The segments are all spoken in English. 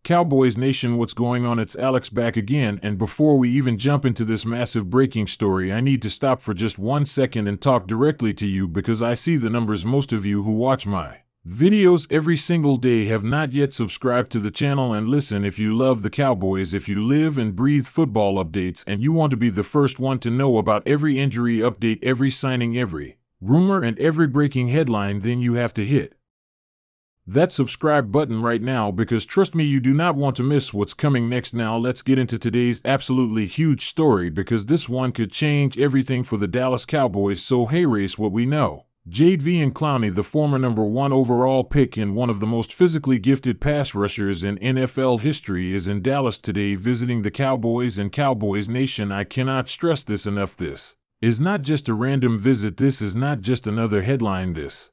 Cowboys Nation, what's going on? It's Alex back again, and before we even jump into this massive breaking story, I need to stop for just 1 second and talk directly to you because I see the numbers. Most of you who watch my videos every single day have not yet subscribed to the channel. And listen, if you love the Cowboys, if you live and breathe football updates, and you want to be the first one to know about every injury update, every signing, every rumor, and every breaking headline, then you have to hit that subscribe button right now, because trust me, you do not want to miss what's coming next. Now let's get into today's absolutely huge story, because this one could change everything for the Dallas Cowboys. So hey race, what we know. Jadeveon Clowney, the former #1 overall pick and one of the most physically gifted pass rushers in NFL history, is in Dallas today visiting the Cowboys and Cowboys Nation. I cannot stress this enough. This is not just a random visit. This is not just another headline. This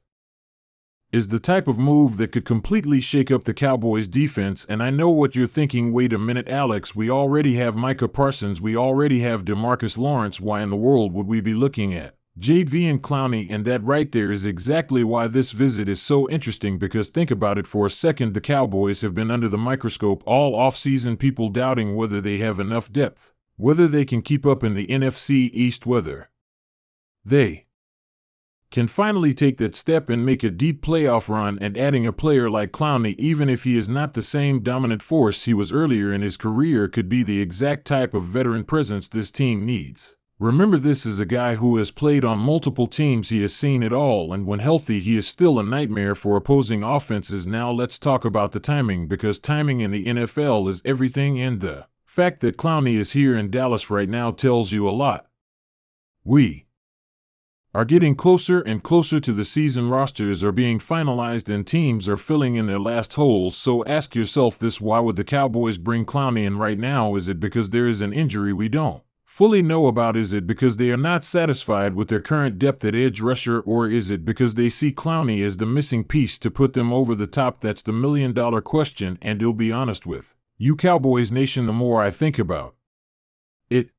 is the type of move that could completely shake up the Cowboys defense. And I know what you're thinking. Wait a minute, Alex, we already have Micah Parsons, we already have Demarcus Lawrence. Why in the world would we be looking at Jadeveon Clowney? And that right there is exactly why this visit is so interesting, because think about it for a second. The Cowboys have been under the microscope all offseason, people doubting whether they have enough depth, whether they can keep up in the NFC East, whether they can finally take that step and make a deep playoff run. And adding a player like Clowney, even if he is not the same dominant force he was earlier in his career, could be the exact type of veteran presence this team needs. Remember, this is a guy who has played on multiple teams. He has seen it all, and when healthy, he is still a nightmare for opposing offenses. Now let's talk about the timing, because timing in the NFL is everything, and the fact that Clowney is here in Dallas right now tells you a lot. We are getting closer and closer to the season. Rosters are being finalized and teams are filling in their last holes. So ask yourself this: why would the Cowboys bring Clowney in right now? Is it because there is an injury we don't fully know about? Is it because they are not satisfied with their current depth at edge rusher? Or is it because they see Clowney as the missing piece to put them over the top? That's the million-dollar question. And I'll be honest with you, Cowboys Nation, the more I think about it,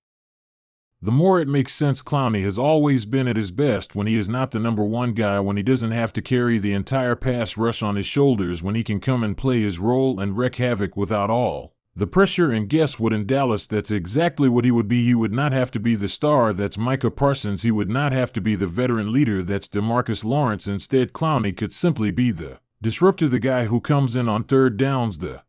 the more it makes sense. Clowney has always been at his best when he is not the #1 guy, when he doesn't have to carry the entire pass rush on his shoulders, when he can come and play his role and wreak havoc without all the pressure. And guess what? In Dallas, that's exactly what he would be. He would not have to be the star, that's Micah Parsons. He would not have to be the veteran leader, that's Demarcus Lawrence. Instead, Clowney could simply be the disruptor, the guy who comes in on third downs, the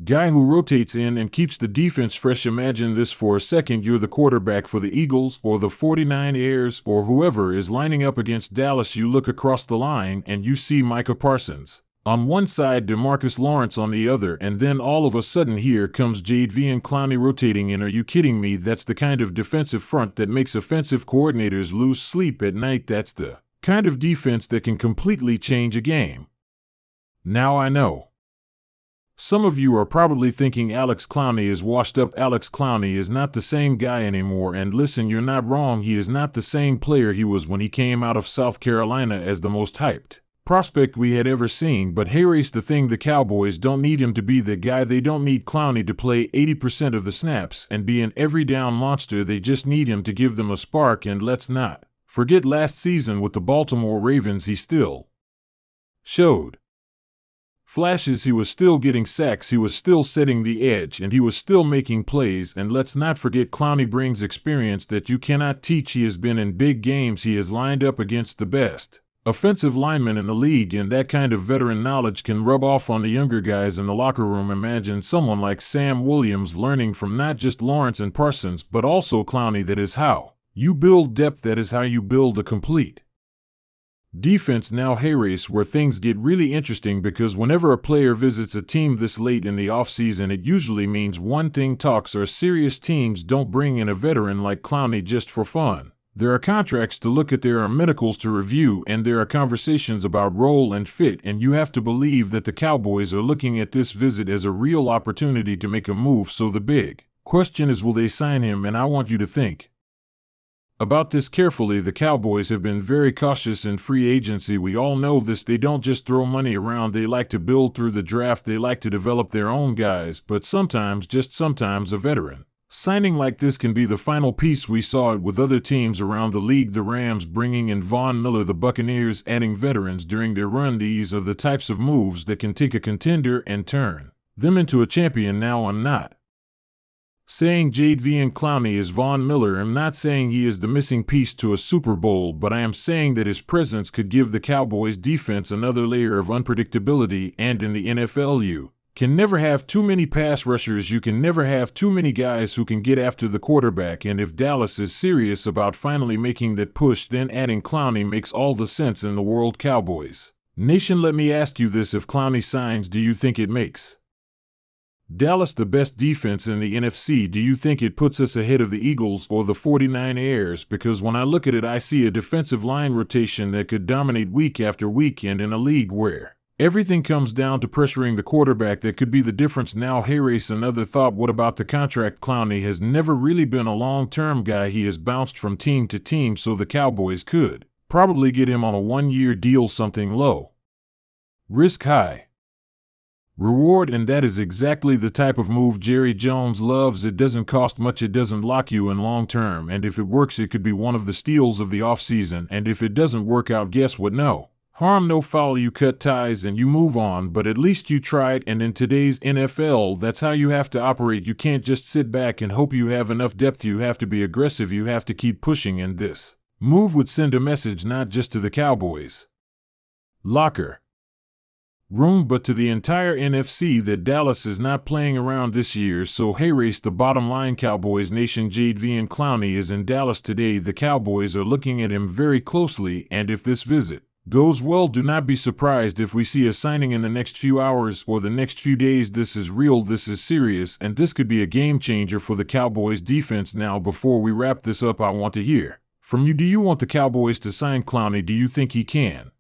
guy who rotates in and keeps the defense fresh. Imagine this for a second. You're the quarterback for the Eagles or the 49ers or whoever is lining up against Dallas. You look across the line and you see Micah Parsons on one side, Demarcus Lawrence on the other, and then all of a sudden here comes Jadeveon Clowney rotating in. Are you kidding me? That's the kind of defensive front that makes offensive coordinators lose sleep at night. That's the kind of defense that can completely change a game. Now I know some of you are probably thinking Alex Clowney is washed up. Alex Clowney is not the same guy anymore. And listen, you're not wrong. He is not the same player he was when he came out of South Carolina as the most hyped prospect we had ever seen. But here's the thing, the Cowboys don't need him to be the guy. They don't need Clowney to play 80% of the snaps and be an every down monster. They just need him to give them a spark. And let's not forget last season with the Baltimore Ravens, he still showed flashes. He was still getting sacks, he was still setting the edge, and he was still making plays. And let's not forget, Clowney brings experience that you cannot teach. He has been in big games, he has lined up against the best offensive linemen in the league, and that kind of veteran knowledge can rub off on the younger guys in the locker room. Imagine someone like Sam Williams learning from not just Lawrence and Parsons, but also Clowney. That is how you build depth, that is how you build a complete defense. Now hey race, where things get really interesting, because whenever a player visits a team this late in the offseason, it usually means one thing: talks are serious. Teams don't bring in a veteran like Clowney just for fun. There are contracts to look at, there are medicals to review, and there are conversations about role and fit. And you have to believe that the Cowboys are looking at this visit as a real opportunity to make a move. So the big question is, will they sign him? And I want you to think about this carefully. The Cowboys have been very cautious in free agency. We all know this. They don't just throw money around. They like to build through the draft. They like to develop their own guys. But sometimes, just sometimes, a veteran signing like this can be the final piece. We saw it with other teams around the league. The Rams bringing in Von Miller, the Buccaneers adding veterans during their run. These are the types of moves that can take a contender and turn them into a champion. Now I'm not saying Jadeveon Clowney is Von Miller. I'm not saying he is the missing piece to a Super Bowl, but I am saying that his presence could give the Cowboys defense another layer of unpredictability, and in the NFL you can never have too many pass rushers. You can never have too many guys who can get after the quarterback, and if Dallas is serious about finally making that push, then adding Clowney makes all the sense in the world. Cowboys Nation, let me ask you this: if Clowney signs, do you think it makes Dallas the best defense in the NFC? Do you think it puts us ahead of the Eagles or the 49ers? Because when I look at it, I see a defensive line rotation that could dominate week after week, and in a league where everything comes down to pressuring the quarterback, that could be the difference. Now, hey Race, another thought: what about the contract? Clowney has never really been a long-term guy. He has bounced from team to team, so the Cowboys could probably get him on a one-year deal, something low risk, high reward, and that is exactly the type of move Jerry Jones loves. It doesn't cost much, it doesn't lock you in long term, and if it works, it could be one of the steals of the offseason. And if it doesn't work out, guess what? No harm, no foul. You cut ties and you move on, but at least you tried. And in today's NFL, that's how you have to operate. You can't just sit back and hope you have enough depth. You have to be aggressive. You have to keep pushing, and this move would send a message not just to the Cowboys locker room, but to the entire NFC, that Dallas is not playing around this year. So hey Race, the bottom line, Cowboys Nation, Jadeveon Clowney is in Dallas today. The Cowboys are looking at him very closely, and if this visit goes well, do not be surprised if we see a signing in the next few hours or the next few days. This is real, this is serious, and this could be a game changer for the Cowboys defense. Now, before we wrap this up, I want to hear from you. Do you want the Cowboys to sign Clowney? Do you think he can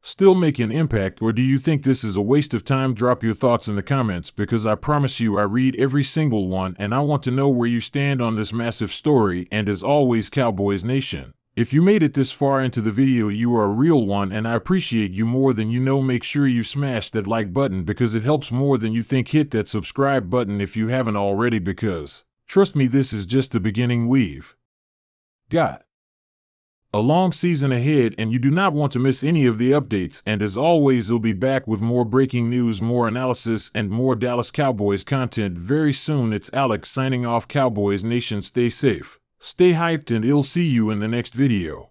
still make an impact, or do you think this is a waste of time? Drop your thoughts in the comments, because I promise you I read every single one, and I want to know where you stand on this massive story. And as always, Cowboys Nation, if you made it this far into the video, you are a real one, and I appreciate you more than you know. Make sure you smash that like button, because it helps more than you think. Hit that subscribe button if you haven't already, because trust me, this is just the beginning. We've got a long season ahead, and you do not want to miss any of the updates. And as always, we'll be back with more breaking news, more analysis, and more Dallas Cowboys content very soon. It's Alex signing off. Cowboys Nation, stay safe, stay hyped, and I'll see you in the next video.